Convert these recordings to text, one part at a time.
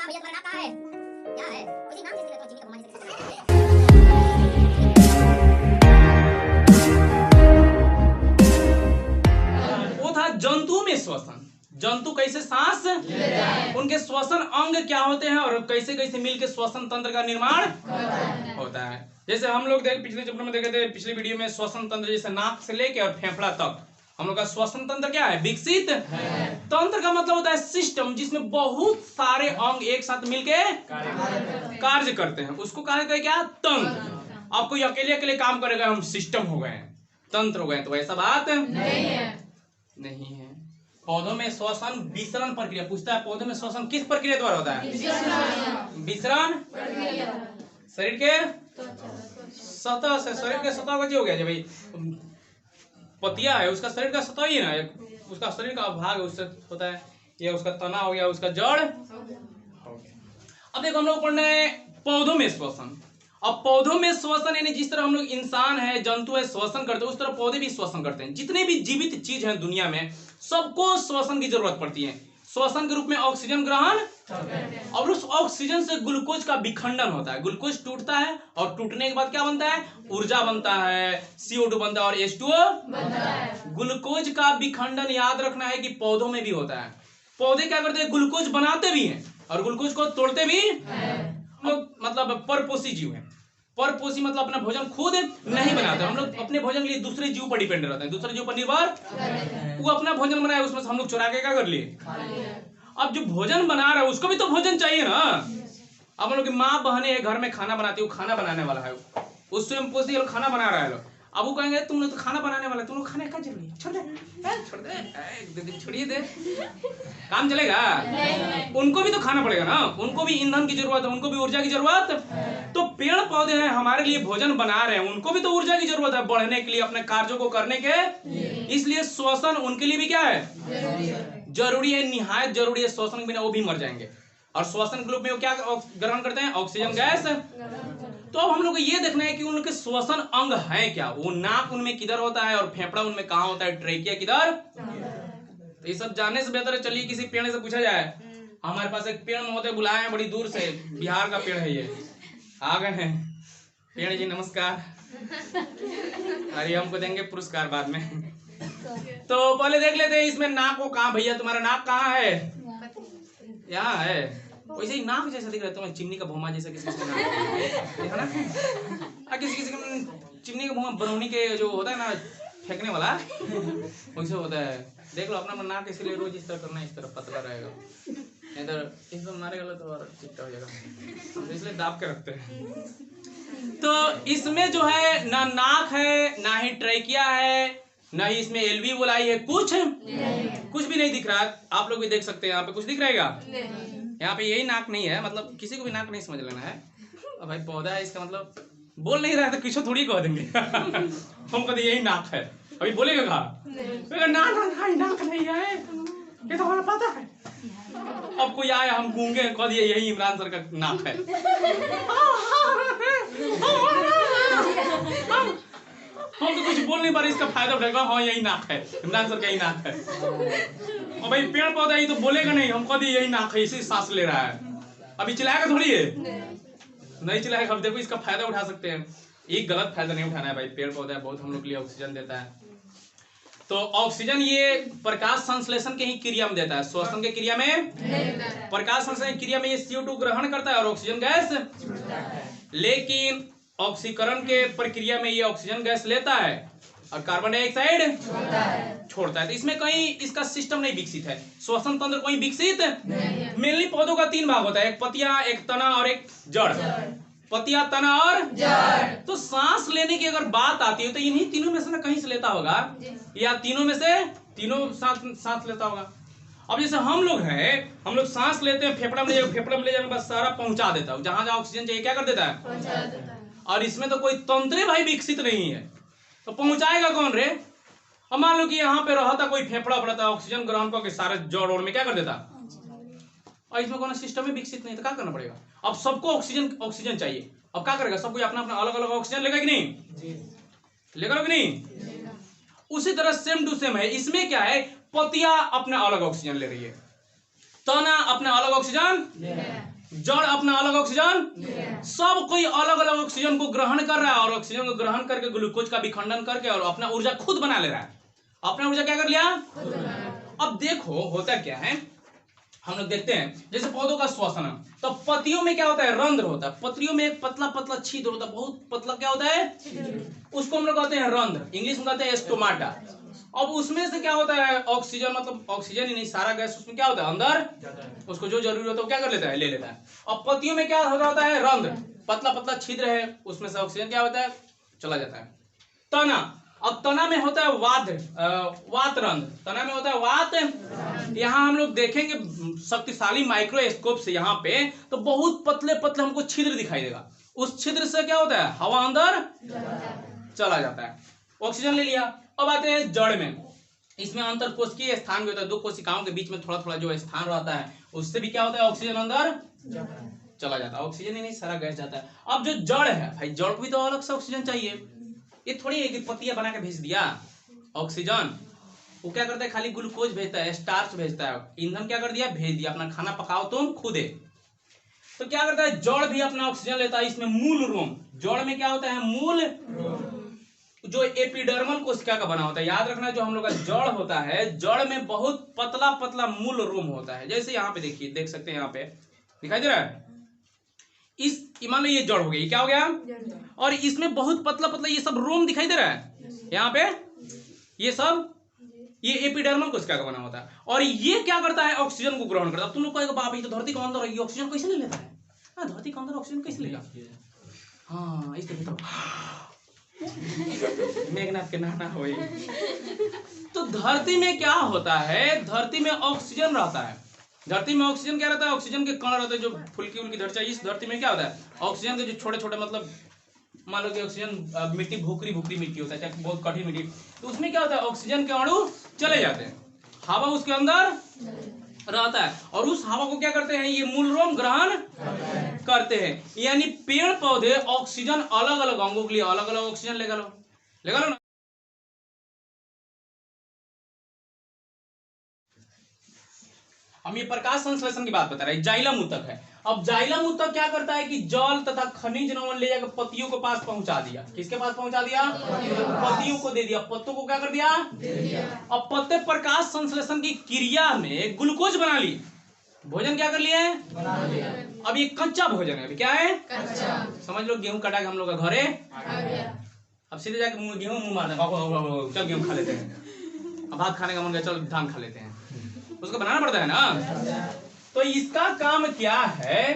भैया तुम्हारा नाम कहाँ है? क्या है? उसी नाम से इसलिए तो चीनी का भगवान से वो था जंतु में श्वसन। जंतु कैसे सांस उनके श्वसन अंग क्या होते हैं और कैसे कैसे मिलकर श्वसन तंत्र का निर्माण होता है। जैसे हम लोग पिछले चैप्टर में देखे थे, पिछले वीडियो में श्वसन तंत्र जैसे नाक से लेके और फेफड़ा तक हम लोग का श्वसन तंत्र क्या है? विकसित तंत्र का मतलब होता है सिस्टम जिसमें बहुत सारे अंग एक साथ मिलके कार्य करते हैं, उसको कहा जाता है क्या? तंत्र। अब कोई अकेले अकेले काम करेगा हम सिस्टम हो गए, तंत्र हो गए, तो ऐसा बात नहीं है। पौधों में श्वसन विसरण प्रक्रिया पूछता है, पौधों में श्वसन किस प्रक्रिया द्वारा होता है? विसरण। शरीर के सतह से, शरीर के सतह का हो गया जब भाई पतिया है उसका शरीर का सतह ही है ना, उसका शरीर का भाग है उससे होता है, ये उसका तना हो गया, उसका जड़ हो गया। अब देखो हम लोग पढ़ना है पौधों में श्वसन। अब पौधों में श्वसन यानी जिस तरह हम लोग इंसान है, जंतु है, श्वसन करते हैं, उस तरह पौधे भी श्वसन करते हैं। जितने भी जीवित चीज हैं दुनिया में सबको श्वसन की जरूरत पड़ती है। श्वसन के रूप में ऑक्सीजन ग्रहण और उस ऑक्सीजन से ग्लूकोज का विखंडन होता है। ग्लूकोज टूटता है और टूटने के बाद क्या बनता है? ऊर्जा बनता है, CO2 बनता है और H2O बनता है। ग्लूकोज का विखंडन याद रखना है कि पौधों में भी होता है। पौधे क्या करते हैं? ग्लूकोज बनाते भी हैं और ग्लूकोज को तोड़ते भी लोग, मतलब परपोषी जीव है। परपोषी मतलब अपना भोजन खुद नहीं बनाते, हम लोग अपने भोजन के लिए दूसरे जीव पर डिपेंड रहते हैं, दूसरे जीव पर निर्भर। वो अपना भोजन बनाए, उसमें से हम लोग चुरा के क्या कर लिए? अब जो भोजन बना रहा है उसको भी तो भोजन चाहिए ना। अब हम लोग की माँ बहने घर में खाना बनाती है, वो खाना बनाने वाला है, उससे हम पूछते हैं खाना बना रहा है लोग। अब वो कहेंगे तुम लोग तो खाना बनाने वाला है, तुम लोग खाने का जरूरी है, छोड़ दे, छोड़िए दे, काम चलेगा? उनको भी तो खाना पड़ेगा ना, उनको भी ईंधन की जरूरत है, उनको भी ऊर्जा की जरूरत। तो पेड़ पौधे हैं हमारे लिए भोजन बना रहे हैं, उनको भी तो ऊर्जा की जरूरत है बढ़ने के लिए, अपने कार्यों को करने के। इसलिए श्वसन उनके लिए भी क्या है? जरूरी है, निहायत जरूरी है। श्वसन के बिना वो भी मर जाएंगे। और श्वसन के रूप में वो क्या ग्रहण करते हैं? Oxygen gas. तो अब हम लोग को ये देखना है कि उनके श्वसन अंग है क्या। वो नाक उनमें किधर होता है और फेफड़ा उनमें कहाँ होता है, ट्रेकिया किधर। तो ये सब जानने से बेहतर है चलिए किसी पेड़ से पूछा जाए। हमारे पास एक पेड़ महोदय बुलाए हैं बड़ी दूर से, बिहार का पेड़ है, ये आ गए हैं। पेड़ जी नमस्कार। अरे हमको देंगे पुरस्कार बाद में। तो पहले देख लेते हैं इसमें नाक को कहाँ, भैया तुम्हारा नाक कहाँ है? यहाँ है। वैसे ही नाक जैसा दिख रहा है तुम्हें, चिमनी का भोमा जैसा किसी किसी नाक है ना। किसी किसी चिमनी का भोमा बरौनी के जो होता है ना फेंकने वाला, वैसे होता है। देख लो अपना नाक इसलिए रोज इस तरह करना है, इस तरह पतला रहेगा, इधर इस पर मारेगा तो और चिपटा हो जाएगा, इसलिए दाब के रखते हैं। तो इसमें जो है ना नाक है, ना ही ट्रैकिया है, ना ही इसमें एलवी बोलाई है, कुछ भी नहीं दिख रहा है। आप लोग भी देख सकते हैं, यहाँ पे कुछ दिख रहेगा? यहाँ पे यही नाक नहीं है, मतलब किसी को भी नाक नहीं समझ लेना है। अब भाई पौधा है इसका मतलब बोल नहीं रहा है तो किसी थोड़ी कह देंगे। हम कहते यही नाक है, अभी बोलेगा कहा नाक नहीं है, ये तो हमें पता है। अब कोई आया हम गूंगे कह दिए यही इमरान सर का नाक है। हम तो कुछ बोल नहीं पा रहे, इसका फायदा उठाएगा, हाँ यही नाक है, इमरान सर का यही नाक है। और भाई पेड़ पौधा ही तो बोलेगा नहीं, हम कह दिए यही नाक है, इसी सांस ले रहा है, अभी चिल्लाएगा थोड़ी है, नहीं चिल्लाएगा। अब देखो इसका फायदा उठा सकते हैं, एक गलत फायदा नहीं उठाना है भाई। पेड़ पौधा बहुत हम लोग के लिए ऑक्सीजन देता है, तो ऑक्सीजन ये प्रकाश संश्लेषण के ही क्रिया में देता है, श्वसन के क्रिया में प्रकाश संश्लेषण की क्रिया में ये CO2 ग्रहण करता है और ऑक्सीजन गैस, लेकिन ऑक्सीकरण के प्रक्रिया में ये ऑक्सीजन गैस लेता है और कार्बन डाइऑक्साइड छोड़ता है। तो इसमें कहीं इसका सिस्टम नहीं विकसित है, श्वसन तंत्र कहीं विकसित मेनली पौधों का 3 भाग होता है, एक पतिया, एक तना और एक जड़। पतिया, तना और जड़। तो सांस लेने की अगर बात आती है तो इन्हीं तीनों में से ना कहीं से लेता होगा, या तीनों में से तीनों सांस लेता होगा। अब जैसे हम लोग हैं, हम लोग सांस लेते हैं, फेफड़ा में ले जाने के बाद सारा पहुंचा देता है, जहां जहां ऑक्सीजन चाहिए क्या कर देता है, पहुंचा देता है। और इसमें तो कोई तंत्र भाई विकसित नहीं है, तो पहुंचाएगा कौन रे? अब मान लो कि यहाँ पे रहता कोई फेफड़ा पड़ता, ऑक्सीजन ग्रहण करके सारे जड़ ओड़ में क्या कर देता, और इसमें कोई सिस्टम ही विकसित नहीं, तो क्या करना पड़ेगा? अब सबको ऑक्सीजन चाहिए, अब क्या करेगा? सब कोई अपना अपना अलग अलग ऑक्सीजन लेगा कि नहीं? लेगा कि नहीं? उसी तरह सेम टू सेम है, इसमें क्या है, पतिया अपना अलग ऑक्सीजन ले रही है, तना अपना अलग ऑक्सीजन, जड़ अपना अलग ऑक्सीजन, सब कोई अलग अलग ऑक्सीजन को ग्रहण कर रहा है और ऑक्सीजन को ग्रहण करके ग्लूकोज का विखंडन करके और अपना ऊर्जा खुद बना ले रहा है। अपना ऊर्जा क्या कर लिया। अब देखो होता क्या है, हम लोग देखते हैं जैसे पौधों का श्वसन है, तो पत्तियों में क्या होता है, रंध्र होता है। पत्तियों में एक पतला पतला छिद्र होता है, बहुत पतला क्या होता है, उसको हम लोग कहते हैं रंध्र, इंग्लिश में कहते हैं स्टोमाटा। अब उसमें से क्या होता है, ऑक्सीजन, मतलब ऑक्सीजन ही नहीं, सारा गैस उसमें क्या होता है अंदर, उसको जो जरूरी होता है वो क्या कर लेता है, ले लेता है। अब पत्तियों में क्या होता है, रंध्र, पतला पतला छिद्र है, उसमें से ऑक्सीजन क्या होता है, चला जाता है। तना, अब तना में होता है वात रंध्र, तना में होता है वात। यहाँ हम लोग देखेंगे शक्तिशाली माइक्रोस्कोप से यहाँ पे, तो बहुत पतले पतले हमको छिद्र दिखाई देगा। उस छिद्र से क्या होता है, हवा अंदर चला जाता है, ऑक्सीजन ले लिया। अब आते हैं जड़ में, इसमें अंतर कोशिकीय स्थान भी होता है, दो कोशिकाओं के बीच में थोड़ा थोड़ा जो स्थान रहता है, उससे भी क्या होता है, ऑक्सीजन अंदर चला जाता है। ऑक्सीजन ही नहीं, सारा गैस जाता है। अब जो जड़ है भाई, जड़ को भी तो अलग से ऑक्सीजन चाहिए। ये थोड़ी है कि पत्तियां बना के भेज दिया ऑक्सीजन, वो क्या करता है, खाली ग्लूकोज भेजता है, स्टार्च भेजता है, ईंधन क्या कर दिया, भेज दिया, अपना खाना पकाओ तुम खुदे। तो क्या करता है, जड़ भी अपना ऑक्सीजन लेता है। इसमें मूल रोम, जड़ में क्या होता है, मूल जो एपिडर्मल कोशिका का बना होता है, याद रखना, जो हम लोग का जड़ होता है, जड़ में बहुत पतला पतला मूल रोम होता है। जैसे यहाँ पे देखिए, देख सकते हैं, यहाँ पे दिखाई दे रहा है, इस मान लो ये जड़ हो गई, क्या हो गया, और इसमें बहुत पतला पतला ये सब रोम दिखाई दे रहा है यहाँ पे, ये सब, ये एपिडर्मल कोशिका का बना होता है। और ये क्या करता है, ऑक्सीजन को ग्रहण करता है। तुम लोग कहेगा बाप ये तो धरती के अंदर है, ये ऑक्सीजन कैसे ले लेता है, हाँ धरती के अंदर ऑक्सीजन कैसे लेगा, हाँ इसलिए तो मेघनाथ के नहाना हो। तो धरती में क्या होता है, धरती में ऑक्सीजन रहता है। धरती में ऑक्सीजन क्या रहता है, ऑक्सीजन के कण रहते हैं, जो फुल्की उल्की धरती। इस धरती में क्या होता है, ऑक्सीजन के जो छोटे छोटे, मतलब मान लो कि ऑक्सीजन मिट्टी भूखरी भूखरी मिट्टी होता है, चाहे बहुत कठिन मिट्टी, तो उसमें क्या होता है, ऑक्सीजन के अणु चले जाते हैं, हवा उसके अंदर रहता है, और उस हवा को क्या करते हैं, ये मूल रोम ग्रहण करते हैं। यानी पेड़ पौधे ऑक्सीजन अलग अलग अंगों के लिए अलग अलग ऑक्सीजन लेगा लो ना। हम ये प्रकाश संश्लेषण की बात बता रहे हैं, जाइलम ऊतक है। अब जाइलम ऊतक क्या करता है कि जल तथा खनिज नमन ले जाकर पत्तियों के पास पहुंचा दिया। किसके पास पहुंचा दिया, पत्तियों को दे दिया, पत्तों को क्या कर दिया, अब पत्ते प्रकाश संश्लेषण की क्रिया में ग्लूकोज बना ली, भोजन क्या कर लिए, अब ये कच्चा भोजन है, अभी क्या है, कच्चा। समझ लो गेहूं कटा के हम लोग का घरे, अब सीधे जाके गेहूं मुंह मारना, चल गेहूं खा लेते हैं, अब भात खाने का मन गया, चल धान खा लेते हैं, उसको बनाना पड़ता है ना। तो इसका काम क्या है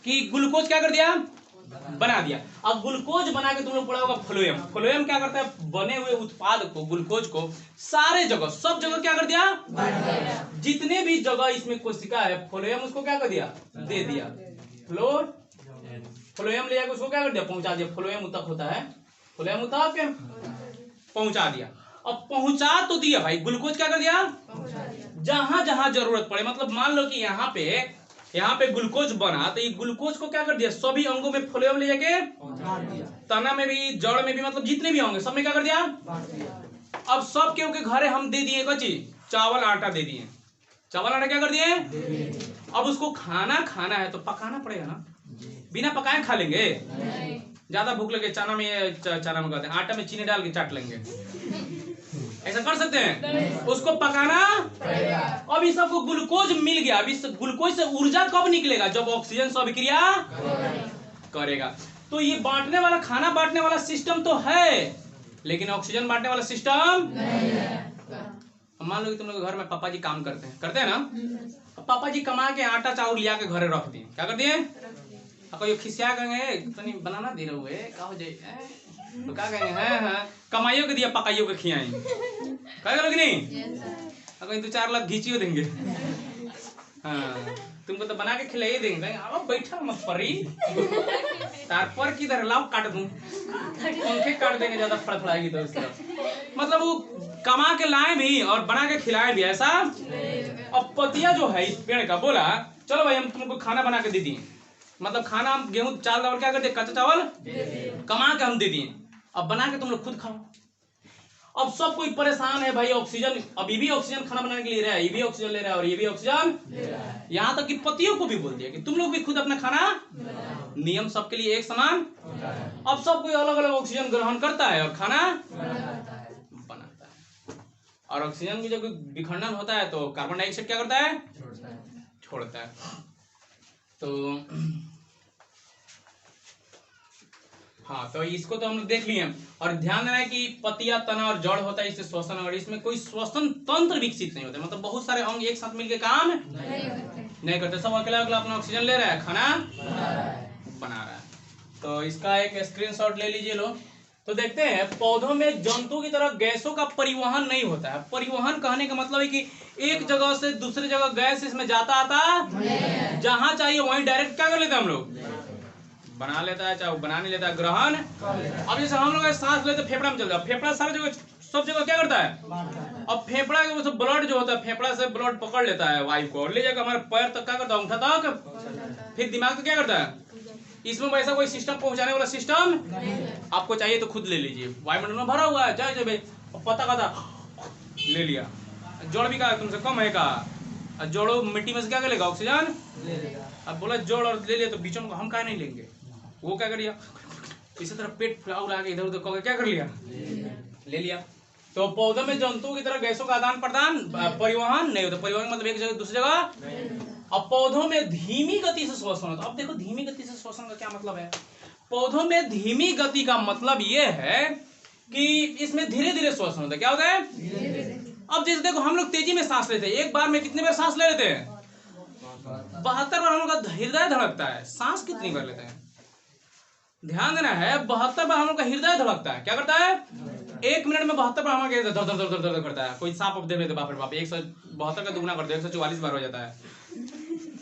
कि ग्लूकोज क्या कर दिया, बना दिया। अब ग्लूकोज बना के तुम लोग पढ़ा होगा फ्लोएम। फ्लोएम क्या करता है, बने हुए उत्पाद को, ग्लूकोज को सारे जगह, सब जगह क्या कर दिया, जितने भी जगह इसमें कोशिका है, फ्लोएम उसको क्या कर दिया, दे दिया। फ्लोएम ले जाकर उसको क्या कर दिया, पहुंचा दिया। फ्लोएम ऊतक होता है, फ्लोएम ऊतक पहुंचा दिया। अब पहुंचा तो दिया भाई, ग्लूकोज क्या कर दिया, जहां जहां जरूरत पड़े, मतलब मान लो कि यहाँ पे ग्लूकोज बना, तो ये ग्लूकोज को क्या कर दिया, सभी अंगों में फ्लोएम ले जाके, तना में भी, जड़ में भी, मतलब जितने भी होंगे सब में क्या कर दिया। अब सब के घरे हम दे दिए कच्ची चावल आटा दे दिए, चावल आटा क्या कर दिए। अब उसको खाना है तो पकाना पड़ेगा ना, बिना पकाए खा लेंगे, ज्यादा भूख लगे चना में कहते हैं, आटा में चीनी डाल के चाट लेंगे, ऐसा कर सकते हैं, उसको पकाना। अब इस सबको ग्लूकोज मिल गया, अब इस ग्लूकोज से ऊर्जा कब निकलेगा, जब ऑक्सीजन से अभिक्रिया करेगा। तो ये बांटने वाला, खाना बांटने वाला सिस्टम तो है, लेकिन ऑक्सीजन बांटने वाला सिस्टम नहीं है। मान लो कि तुम लोग घर में पापा जी काम करते हैं ना, पापा जी कमा के आटा चावल लिया के घरे रख दिए, क्या कर दिए, आपको खिसिया गए तो नहीं बनाना दे रहे हुए, क्या हो जाए, तो क्या कहेंगे, हाँ कमाइयों के दिया पकाइयों के खियाई, कहेगा कि नहीं, अगर 2-4 लाख घीचियो देंगे, हाँ तुमको तो बना के खिलाइए देंगे, अब बैठा मत परी, तार किधर लाओ काट दूं, पंखे काट देंगे, ज्यादा फड़फड़ाएगी तो उसका मतलब वो कमा के लाए भी और बना के खिलाए भी, ऐसा। अब पतिया जो है इस पेड़ का बोला, चलो भाई हम तुमको खाना बना के दे दिए, मतलब खाना हम गेहूं चावल क्या करते, कच्चा चावल कमा के हम दे दिए, अब बना के तुम लोग खुद खाओ। अब सब कोई परेशान है भाई, ऑक्सीजन, अभी भी ऑक्सीजन खाना बनाने के लिए ले रहा है, ये भी ऑक्सीजन ले रहा है और ये भी ऑक्सीजन ले रहा है। यहाँ तक कि पतियों को भी बोल दिया कि तुम लोग भी खुद अपना खाना, नियम सबके लिए एक समान। अब सब कोई अलग अलग ऑक्सीजन ग्रहण करता है और खाना बनाता है। और ऑक्सीजन की जब विखंडन होता है तो कार्बन डाइऑक्साइड क्या करता है, छोड़ता है। तो हाँ, तो इसको तो हम लोग देख लिए। और ध्यान देना है कि पतिया, तना और जड़ होता है, इससे श्वसन, और इसमें कोई श्वसन तंत्र विकसित नहीं होता, मतलब बहुत सारे अंग एक साथ मिलकर काम नहीं करते, सब अकेला अकेला अपना ऑक्सीजन ले रहा है, खाना बना रहा है। तो इसका एक स्क्रीनशॉट ले लीजिए लोग। तो देखते हैं, पौधों में जंतु की तरह गैसों का परिवहन नहीं होता है। परिवहन कहने का मतलब है कि एक जगह से दूसरी जगह गैस इसमें जाता आता, जहां चाहिए वहीं डायरेक्ट क्या कर लेते हैं हम लोग, बना लेता है, चाहे वो बना नहीं लेता है, ग्रहण। अब जैसे हम लोग सांस लेते फेफड़ा में चल जाता है, फेफड़ा सारा जगह सब जगह क्या करता है, अब फेफड़ा के वो ब्लड जो होता है, फेफड़ा से ब्लड पकड़ लेता है वायु को और ले जाकर हमारे पैर तक क्या करता है, अंगूठा तक, फिर दिमाग तक क्या करता है। इसमें वैसा कोई सिस्टम पहुंचाने वाला सिस्टम आपको चाहिए तो खुद ले लीजिए, वायुमंडल में भरा हुआ है, जाए जब पता का ले लिया। जोड़ भी कहा तुमसे कम है का, जोड़ो मिट्टी में से क्या करेगा, ऑक्सीजन ले लेगा। अब बोला जोड़ और ले लिया तो बीचों में हम क्या नहीं लेंगे, वो क्या कर लिया, इसी तरह पेट फुलाऊ आगे इधर उधर क्या कर लिया, ले लिया। तो पौधों में जंतुओं की तरह गैसों का आदान प्रदान, परिवहन नहीं होता। परिवहन मतलब एक जगह दूसरी जगह। अब पौधों में धीमी गति से श्वसन होता है। अब देखो धीमी गति से श्वसन का क्या मतलब है। पौधों में धीमी गति का मतलब ये है कि इसमें धीरे धीरे श्वसन होता है। क्या होता है, अब जैसे देखो हम लोग तेजी में सांस लेते हैं, एक बार में कितने बार सांस ले लेते हैं, 72 बार हम लोग का हृदय धड़कता है। सांस कितनी बार लेते हैं, ध्यान देना है, 72 बार हम लोग का हृदय धड़कता है। क्या करता है, 1 मिनट में 72 बार हमारा धड़ धड़ धड़ धड़ करता है। कोई सांप अब देख लेते, बाप रे बाप, 172 का दुगुना कर दे, 144 बार हो जाता है।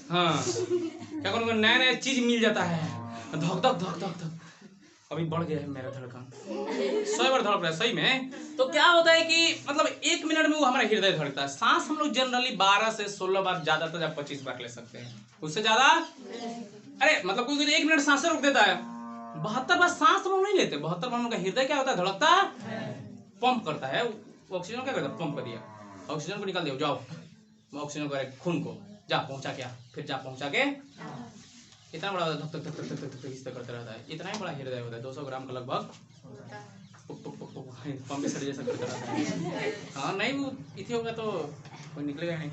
हाँ, क्या करूँगा, नया नया चीज मिल जाता है, धक धक धक धक धक। अभी बढ़ गया है मेरा धड़कन, 100 बार धड़क रहा है सही में। तो क्या होता है कि मतलब 1 मिनट में वो हमारा हृदय धड़कता है। सांस हम लोग जनरली 12 से 16 बार, ज्यादा तो 25 बार ले सकते हैं, उससे ज्यादा अरे मतलब कोई 1 मिनट सांसें रोक देता है। 72 बार सांस हम लोग नहीं लेते, 72 बार हम लोग का हृदय क्या होता है, धड़कता है, पंप करता है। ऑक्सीजन क्या करता है, पंप कर दिया, ऑक्सीजन को निकाल दिया, जाओ ऑक्सीजन को खून को जा पहुंचा के, फिर जा पहुंचा के, इतना बड़ा धक धक धक धक धक इस तरह करता रहता है। इतना ही बड़ा हृदय होता है, 200 ग्राम का लगभग, पंप सर जैसा करता रहता है। हाँ नहीं, वो इतने होगा तो कोई निकलेगा नहीं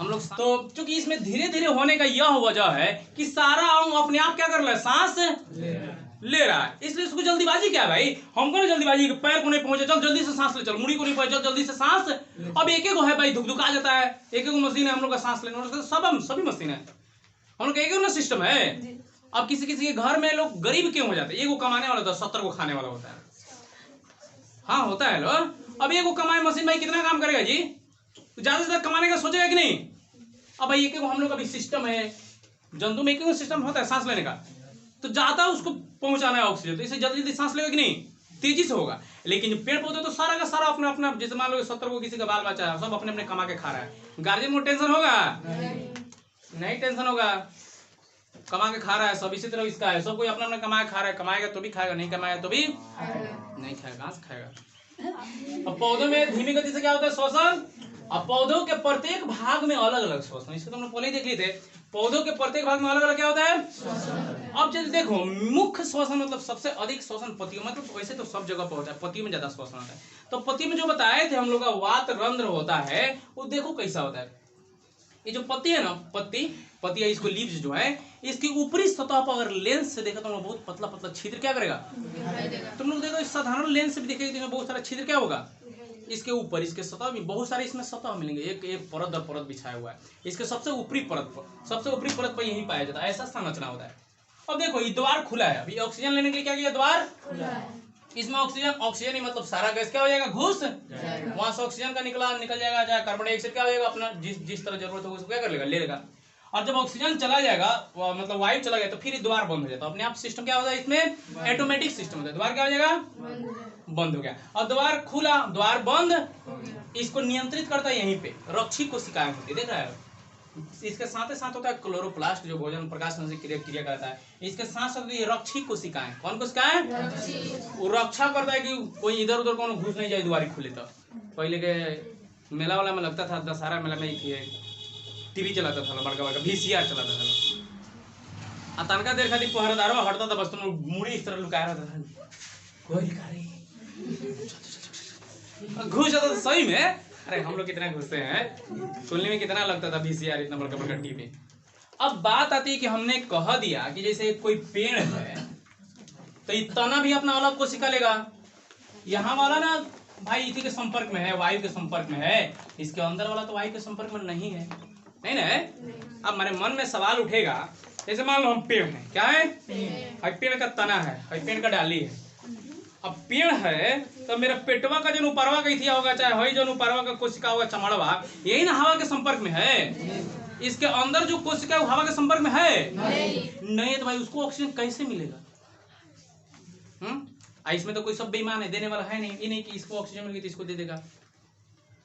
हम लोग। तो चूंकि इसमें धीरे धीरे होने का यह वजह है कि सारा अंग अपने आप क्या कर रहा है, सांस ले रहा है, इसलिए इसको जल्दीबाजी क्या है भाई, हमको ना जल्दीबाजी, पैर को नहीं पहुंचे चल जल्दी से सांस ले, चल मुड़ी को नहीं पहुंचे चल जल्दी से सांस। अब एक एक है भाई, धुक धुक आ जाता है, एक एक मशीन है हम लोग का सांस लेने, सब सभी मशीन है, हम लोग का एक ना सिस्टम है। अब किसी किसी के घर में लोग गरीब क्यों हो जाते हैं, एक को कमाने वाला होता है, 70 को खाने वाला होता है। हाँ होता है लोग। अब एक को कमाए मशीन भाई कितना काम करेगा जी, ज्यादा से ज्यादा कमाने का सोचेगा कि नहीं। अब भाई एक हम लोग का भी सिस्टम है, जंतु में एक सिस्टम होता है सांस लेने का, तो ज्यादा उसको पहुंचाना है ऑक्सीजन, तो इसे जल्दी जल्दी सांस लेगा कि नहीं, तेजी से होगा। लेकिन जो पेड़ पौधे तो सारा का सारा अपना अपना, जैसे मान लो 70 को किसी का बाल बचा है, सब अपने अपने कमा के खा रहा है, गार्जियन को टेंशन होगा नहीं टेंशन होगा, कमा के खा रहा है सब। इसी तरह इसका है, सब कोई अपना अपना कमा के खा रहा है, कमाएगा तो भी खाएगा, नहीं कमाएगा तो भी नहीं खाएगा, कहां से खाएगा। अब पौधों में धीमी गति से क्या होता है, श्वसन। अब पौधों के प्रत्येक भाग में अलग अलग श्वसन, इसको तो हमने पहले ही देख लिए थे, पौधों के प्रत्येक भाग में अलग अलग क्या होता है। अब जैसे देखो मुख्य श्वसन मतलब सबसे अधिक श्वसन पतियों, मतलब वैसे तो सब जगह पर होता है, पतियों में ज्यादा श्वसन होता है। तो पति में जो बताए थे हम लोग का वात रंध्र होता है, वो देखो कैसा होता है। ये जो पत्ती है ना, पत्ती है, इसको लीव्स जो है, इसकी ऊपरी सतह पर अगर लेंस से देखा तो बहुत पतला पतला छिद्र क्या करेगा, तुम लोग देखो साधारण लेंस से भी देखेंगे बहुत सारा छिद्र क्या होगा इसके ऊपर, इसके सतह में बहुत सारे इसमें सतह मिलेंगे, एक एक परत दर परत बिछाया हुआ है। इसके सबसे ऊपरी परत पर यही पाया जाता है, ऐसा संरचना होता है। अब देखो ये द्वार खुला है, अभी ऑक्सीजन लेने के लिए क्या किया, द्वार खुला है। इसमें ऑक्सीजन ही मतलब सारा गैस क्या हो जाएगा, घुस वहां से ऑक्सीजन का निकल जाएगा, चाहे कार्बन डाइऑक्साइड क्या हो जाएगा, अपना जिस तरह जरूरत होगा उसको क्या कर लेगा, ले लेगा। और जब ऑक्सीजन चला जाएगा, मतलब वायु चला गया, तो फिर द्वार बंद हो जाता है, अपने आप सिस्टम क्या होता है, इसमें ऑटोमेटिक सिस्टम होता है, द्वार क्या हो जाएगा, बंद हो गया। और द्वार खुला, द्वार बंद, इसको नियंत्रित करता है यहीं पे रक्षी कोशिकाएं होती है, देख रहा है इसके साथ ही साथ होता है क्लोरोप्लास्ट जो भोजन प्रकाश से क्रिया करता है। इसके साथ साथ ये रक्षिक कोशिकाएं, कौन कोशिकाएं? वो रक्षा करता है कि कोई इधर उधर कौन घुस नहीं जाए द्वारी खुले। तो पहले के मेला वाला में लगता था, दशहरा मेला में टीवी चलाता था, बड़का बड़का VCR चलाता था। तनका देर खातिर पहरेदारों हटता था, बस तुम मुड़ी इस तरह लुकाया रहता था, कोई घुस जाता था सही में। अरे हम लोग कितना घुसते हैं, सुनने में कितना लगता था VCR इतना बड़का बड़का टीवी। अब बात आती है कि हमने कह दिया कि जैसे कोई पेड़ है तो ये तना भी अपना अलग कोशिका लेगा। यहाँ वाला ना भाई इसी के संपर्क में है, वायु के संपर्क में है, इसके अंदर वाला तो वायु के संपर्क में नहीं है, नहीं ना। अब मेरे मन में सवाल उठेगा, जैसे मान लो हम पेड़ हैं, क्या है? पेड़ का तना है, पेड़ का डाली है। अब पेड़ है तो मेरा पेटवा का जो ऊपरवा का इथिया होगा, चाहे हई जो ऊपरवा का कोशिका होगा चमड़वा, यही ना हवा के संपर्क में है। इसके अंदर जो कोशिका है वो हवा के संपर्क में है नहीं है, तो भाई उसको ऑक्सीजन कैसे मिलेगा? इसमें तो कोई सब बेईमान है, देने वाला है नहीं। ये नहीं कि इसको ऑक्सीजन मिल गई तो इसको दे देगा,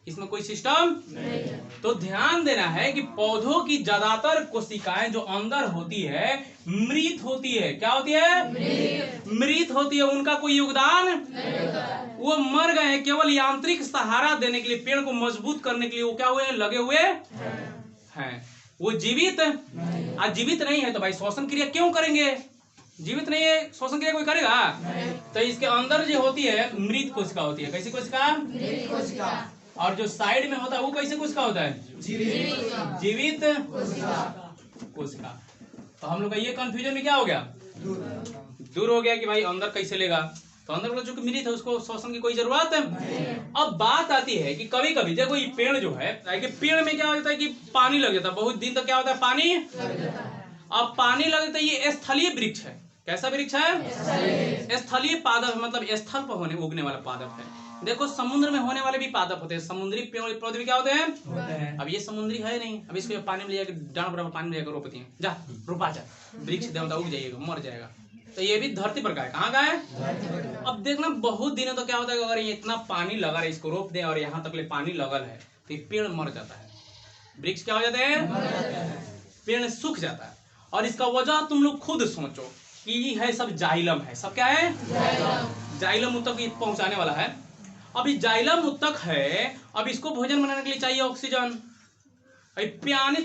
इसमें कोई सिस्टम नहीं। तो ध्यान देना है कि पौधों की ज्यादातर कोशिकाएं जो अंदर होती है मृत होती है। क्या होती है? मृत होती है। उनका कोई योगदान नहीं होता है। वो मर गए हैं, केवल यांत्रिक सहारा देने के लिए, पेड़ को मजबूत करने के लिए वो क्या हुए हैं? लगे हुए हैं। वो जीवित जीवित नहीं है तो भाई श्वसन क्रिया क्यों करेंगे? जीवित नहीं है, श्वसन क्रिया कोई करेगा? तो इसके अंदर जो होती है मृत कोशिका होती है। कैसी कोशिका? मृत कोशिका। और जो साइड में होता है वो कैसे कोशिका होता है? जीवित कोशिका। तो हम लोग का ये कंफ्यूजन में क्या हो गया? दूर हो गया कि भाई अंदर कैसे लेगा। तो अंदर वाला जो मृत है उसको श्वसन की कोई जरूरत है। अब बात आती है कि कभी कभी देखो ये पेड़ जो है, पेड़ में क्या होता है कि पानी लग जाता है, बहुत दिन तक क्या होता है? पानी लग जाता है। अब पानी लग जाता है, ये स्थलीय वृक्ष है। कैसा वृक्ष है? स्थलीय पादप, मतलब स्थल पर होने उगने वाला पादप है। देखो समुद्र में होने वाले भी पादप होते हैं, समुद्री पौधे भी क्या होते हैं? अब ये समुद्री है नहीं, अब इसको पानी में ले जाकर डांड बराबर पानी में लेकर रोपती है, जा रोपा जा, वृक्ष देवता उग जाइएगा, मर जाएगा। तो ये भी धरती पर का है। कहाँ का है? अब देखना बहुत दिनों तो क्या होता है, अगर ये इतना पानी लगा है, इसको रोप दे और यहाँ तक ले पानी लगल है तो ये पेड़ मर जाता है। वृक्ष क्या हो जाते हैं? पेड़ सूख जाता है। और इसका वजह तुम लोग खुद सोचो कि है सब जाइलम है। सब क्या है? जाइलम उत्तक पहुंचाने वाला है। अब ये जाइलम उत्तक है, अब इसको भोजन बनाने के लिए चाहिए ऑक्सीजन।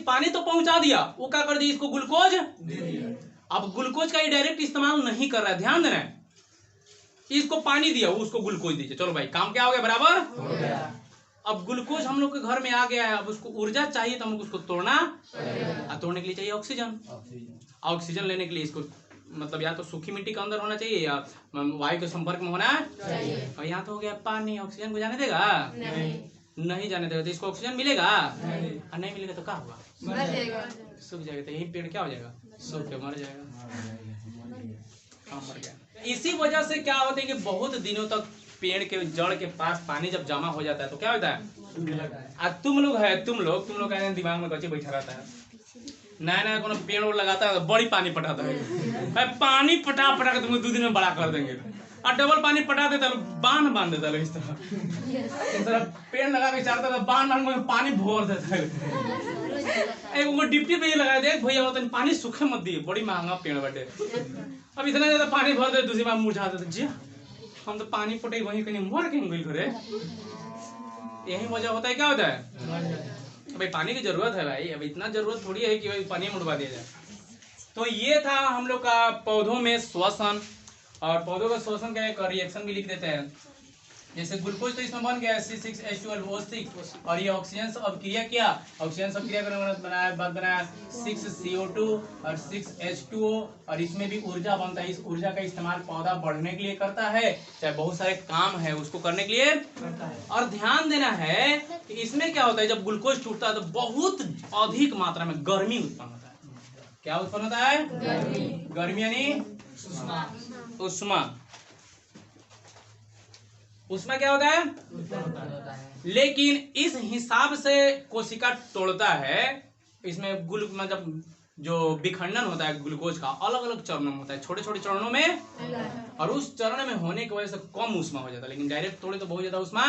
पानी तो पहुंचा दिया, वो क्या कर दिया? इसको ग्लूकोज दे दिया। अब ग्लूकोज का ये डायरेक्ट इस्तेमाल नहीं कर रहा है, ध्यान देना है। इसको पानी दिया, उसको ग्लूकोज दीजिए, चलो भाई काम क्या हो गया? बराबर हो गया। अब ग्लूकोज हम लोग के घर में आ गया है, अब उसको ऊर्जा चाहिए तो हम लोग उसको तोड़ना, तोड़ने के लिए चाहिए ऑक्सीजन। ऑक्सीजन लेने के लिए इसको मतलब या तो सूखी मिट्टी के अंदर होना चाहिए या वायु के संपर्क में होना चाहिए। और यहाँ तो हो गया पानी, ऑक्सीजन को जाने देगा? नहीं जाने देगा। तो इसको ऑक्सीजन मिलेगा? और नहीं मिलेगा तो क्या होगा? सूख जाएगा। तो यही पेड़ क्या हो जाएगा? सूख के मर जाएगा। मर गया। इसी वजह से क्या होता है कि बहुत दिनों तक पेड़ के जड़ के पास पानी जब जमा हो जाता है तो क्या होता है? तुम लोग का दिमाग में बच्चे बैठा रहता है, नया नया कोनो पेड़ लगाता है तो बड़ी पानी पटाता है। भाई पानी पटा के तुम 2 दिन में बड़ा कर देंगे। और डबल पानी पटा देता है, बांध देता है। इस तरह पेड़ लगा के चाहता है, बांध में पानी भोर देता है। एक डिप्टी पे ही लगा दे भैया, वो पानी सूखे मत दिए, बड़ी महंगा पेड़ बटे। अब इतना ज्यादा पानी भर दे, दूसरी बार मुरझा देते। जी हम तो पानी पटे वहीं कहीं मर गए घरे। यही वजह होता है। क्या होता है? भाई पानी की जरूरत है भाई, अब इतना जरूरत थोड़ी है कि भाई पानी में उड़वा दिया जाए। तो ये था हम लोग का पौधों में श्वसन। और पौधों का श्वसन का एक रिएक्शन भी लिख देते हैं। जैसे ग्लूकोज तो इसमें बन गया C6H12O6, और ये ऑक्सीजन से अब क्रिया किया, ऑक्सीजन से क्रिया करने बाद बनाया 6CO2 और 6H2O, और इसमें भी ऊर्जा बनता है। इस ऊर्जा का इस्तेमाल पौधा बढ़ने के लिए करता है, चाहे बहुत सारे काम है उसको करने के लिए करता है। और ध्यान देना है कि इसमें क्या होता है, जब ग्लूकोज टूटता है तो बहुत अधिक मात्रा में गर्मी उत्पन्न होता है। क्या उत्पन्न होता है? गर्मी यानी उष्मा। उसमें क्या होता है? लेकिन इस हिसाब से कोशिका तोड़ता है। इसमें मतलब जो विखंडन होता है ग्लूकोज का अलग अलग चरणों में होता है, छोटे छोटे चरणों में, और उस चरण में होने की वजह से कम उष्मा हो जाता है। लेकिन डायरेक्ट तोड़े तो बहुत ज्यादा उष्मा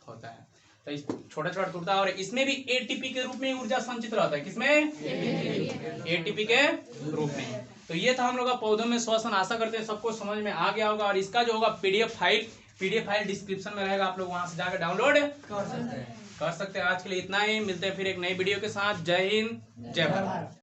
होता है। तो इस छोटा छोटा टूटता है और इसमें भी एटीपी के रूप में ऊर्जा संचित रहता है। किसमें? एटीपी के रूप में। तो ये था हम लोग का पौधों में श्वसन। आशा करते हैं सबको समझ में आ गया होगा और इसका जो होगा पीडीएफ फाइल डिस्क्रिप्शन में रहेगा, आप लोग वहां से जाकर डाउनलोड कर सकते हैं। आज के लिए इतना ही, मिलते हैं फिर एक नई वीडियो के साथ। जय हिंद, जय भारत।